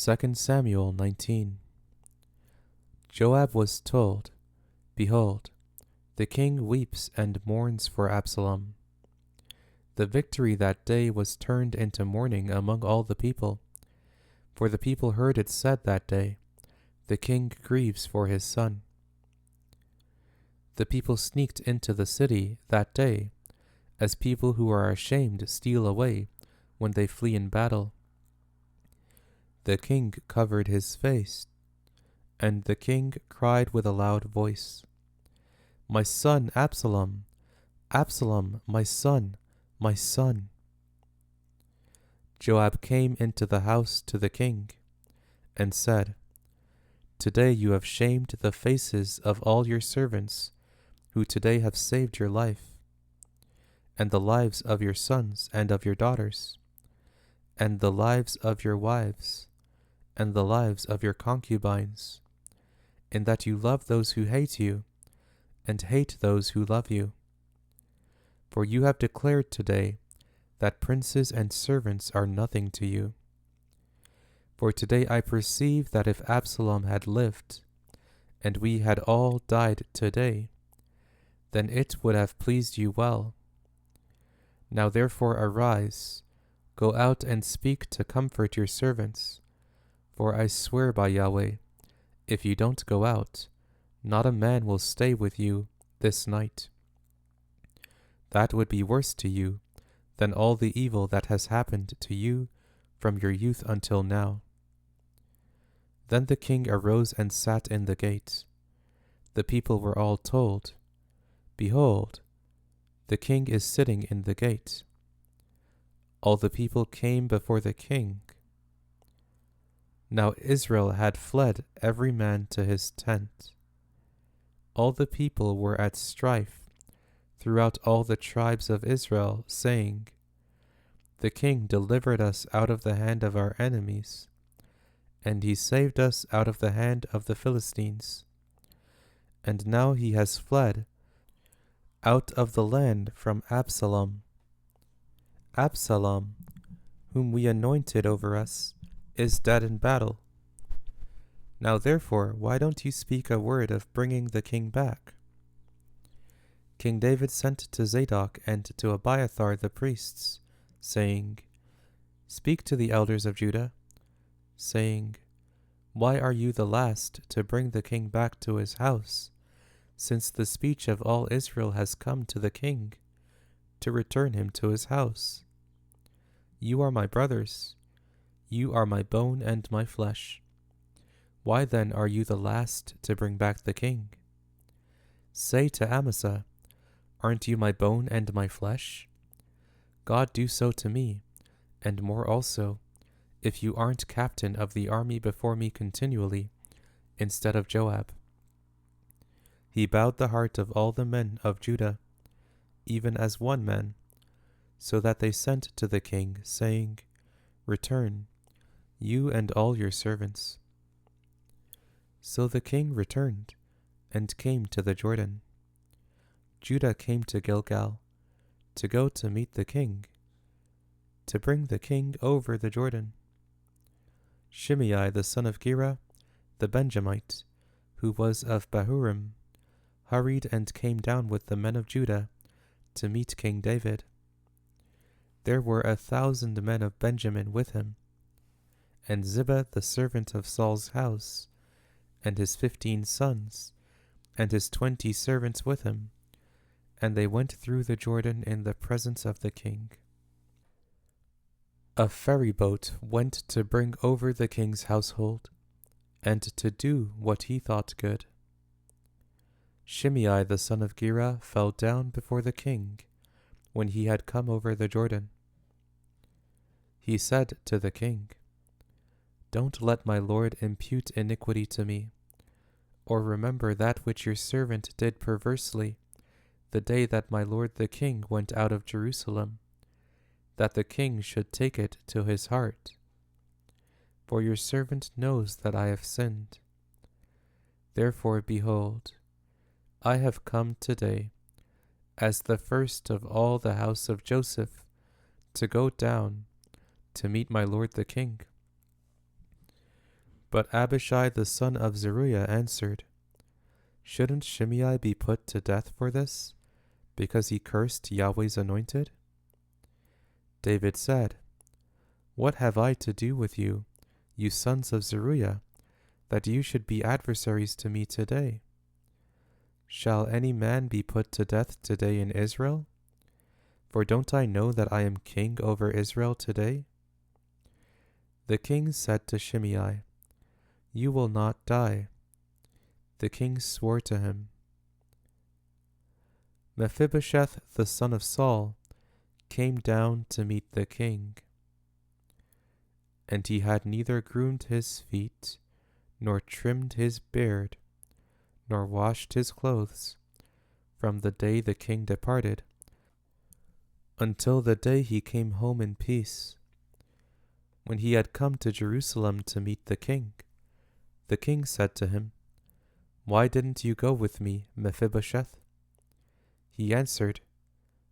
2 Samuel 19. Joab was told, Behold, the king weeps and mourns for Absalom. The victory that day was turned into mourning among all the people, for the people heard it said that day, The king grieves for his son. The people sneaked into the city that day, as people who are ashamed steal away when they flee in battle. The king covered his face, and the king cried with a loud voice, My son Absalom, Absalom, my son, my son. Joab came into the house to the king, and said, Today you have shamed the faces of all your servants, who today have saved your life, and the lives of your sons and of your daughters, and the lives of your wives, and the lives of your concubines, in that you love those who hate you, and hate those who love you. For you have declared today that princes and servants are nothing to you. For today I perceive that if Absalom had lived, and we had all died today, then it would have pleased you well. Now therefore arise, go out and speak to comfort your servants, for I swear by Yahweh, if you don't go out, not a man will stay with you this night. That would be worse to you than all the evil that has happened to you from your youth until now. Then the king arose and sat in the gate. The people were all told, Behold, the king is sitting in the gate. All the people came before the king. Now Israel had fled every man to his tent. All the people were at strife throughout all the tribes of Israel, saying, The king delivered us out of the hand of our enemies, and he saved us out of the hand of the Philistines. And now he has fled out of the land from Absalom. Absalom, whom we anointed over us, is dead in battle. Now therefore, why don't you speak a word of bringing the king back? King David sent to Zadok and to Abiathar the priests, saying, Speak to the elders of Judah, saying, Why are you the last to bring the king back to his house, since the speech of all Israel has come to the king, to return him to his house? You are my brothers, you are my bone and my flesh. Why then are you the last to bring back the king? Say to Amasa, Aren't you my bone and my flesh? God do so to me, and more also, if you aren't captain of the army before me continually, instead of Joab. He bowed the heart of all the men of Judah, even as one man, so that they sent to the king, saying, Return, you and all your servants. So the king returned, and came to the Jordan. Judah came to Gilgal, to go to meet the king, to bring the king over the Jordan. Shimei the son of Gera, the Benjamite, who was of Bahurim, hurried and came down with the men of Judah to meet King David. There were 1,000 men of Benjamin with him, and Ziba the servant of Saul's house, and his 15 sons, and his 20 servants with him, and they went through the Jordan in the presence of the king. A ferry boat went to bring over the king's household, and to do what he thought good. Shimei the son of Gera fell down before the king when he had come over the Jordan. He said to the king, Don't let my lord impute iniquity to me, or remember that which your servant did perversely the day that my lord the king went out of Jerusalem, that the king should take it to his heart. For your servant knows that I have sinned. Therefore, behold, I have come today, as the first of all the house of Joseph, to go down to meet my lord the king. But Abishai the son of Zeruiah answered, Shouldn't Shimei be put to death for this, because he cursed Yahweh's anointed? David said, What have I to do with you, you sons of Zeruiah, that you should be adversaries to me today? Shall any man be put to death today in Israel? For don't I know that I am king over Israel today? The king said to Shimei, You will not die. The king swore to him. Mephibosheth the son of Saul came down to meet the king. And he had neither groomed his feet, nor trimmed his beard, nor washed his clothes, from the day the king departed, until the day he came home in peace. When he had come to Jerusalem to meet the king said to him, Why didn't you go with me, Mephibosheth? He answered,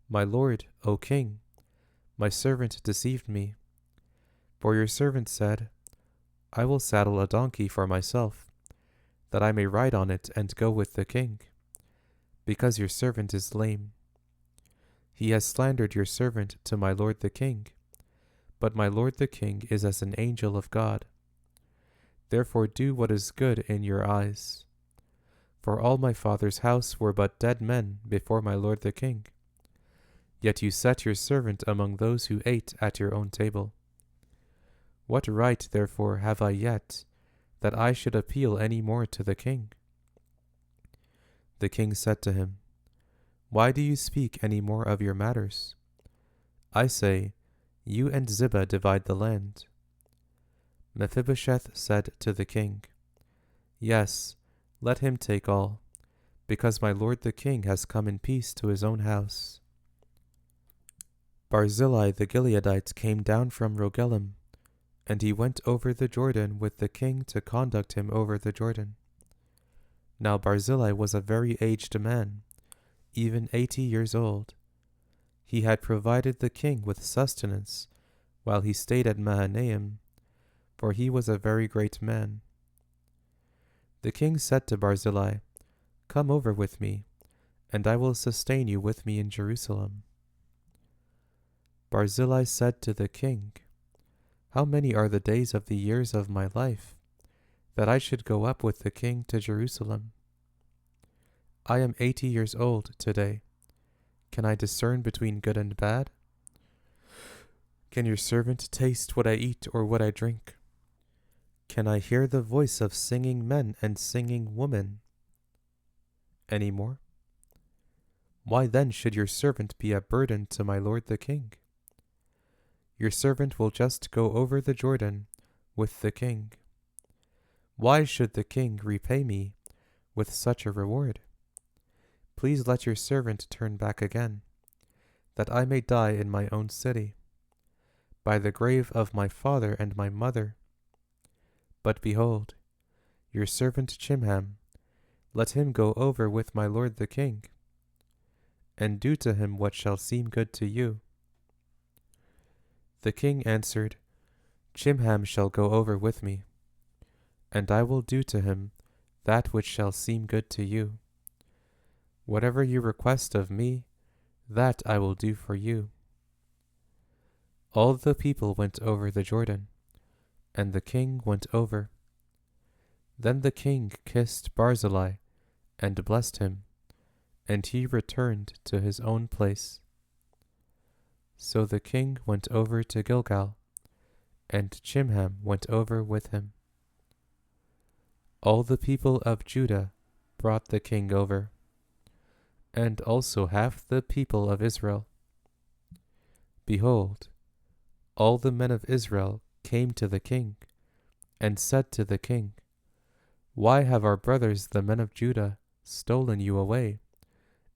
My lord, O king, my servant deceived me. For your servant said, I will saddle a donkey for myself, that I may ride on it and go with the king, because your servant is lame. He has slandered your servant to my lord the king, but my lord the king is as an angel of God. Therefore do what is good in your eyes. For all my father's house were but dead men before my lord the king. Yet you set your servant among those who ate at your own table. What right, therefore, have I yet, that I should appeal any more to the king? The king said to him, Why do you speak any more of your matters? I say, You and Ziba divide the land. Mephibosheth said to the king, Yes, let him take all, because my lord the king has come in peace to his own house. Barzillai the Gileadite came down from Rogelim, and he went over the Jordan with the king to conduct him over the Jordan. Now Barzillai was a very aged man, even 80 years old. He had provided the king with sustenance while he stayed at Mahanaim, for he was a very great man. The king said to Barzillai, Come over with me, and I will sustain you with me in Jerusalem. Barzillai said to the king, How many are the days of the years of my life, that I should go up with the king to Jerusalem? I am 80 years old today. Can I discern between good and bad? Can your servant taste what I eat or what I drink? Can I hear the voice of singing men and singing women any more? Why then should your servant be a burden to my lord the king? Your servant will just go over the Jordan with the king. Why should the king repay me with such a reward? Please let your servant turn back again, that I may die in my own city, by the grave of my father and my mother. But behold, your servant Chimham, let him go over with my lord the king, and do to him what shall seem good to you. The king answered, Chimham shall go over with me, and I will do to him that which shall seem good to you. Whatever you request of me, that I will do for you. All the people went over the Jordan, and the king went over. Then the king kissed Barzillai and blessed him, and he returned to his own place. So the king went over to Gilgal, and Chimham went over with him. All the people of Judah brought the king over, and also half the people of Israel. Behold, all the men of Israel came to the king, and said to the king, Why have our brothers the men of Judah stolen you away,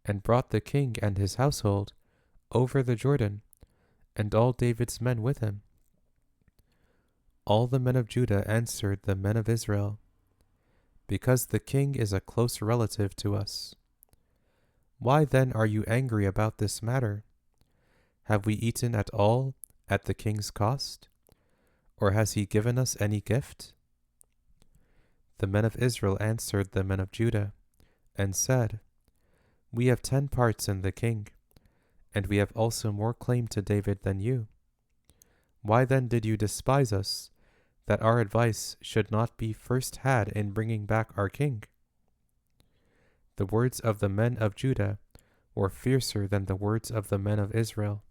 and brought the king and his household over the Jordan, and all David's men with him? All the men of Judah answered the men of Israel, Because the king is a close relative to us. Why then are you angry about this matter? Have we eaten at all at the king's cost? Or has he given us any gift? The men of Israel answered the men of Judah, and said, We have 10 parts in the king, and we have also more claim to David than you. Why then did you despise us, that our advice should not be first had in bringing back our king? The words of the men of Judah were fiercer than the words of the men of Israel.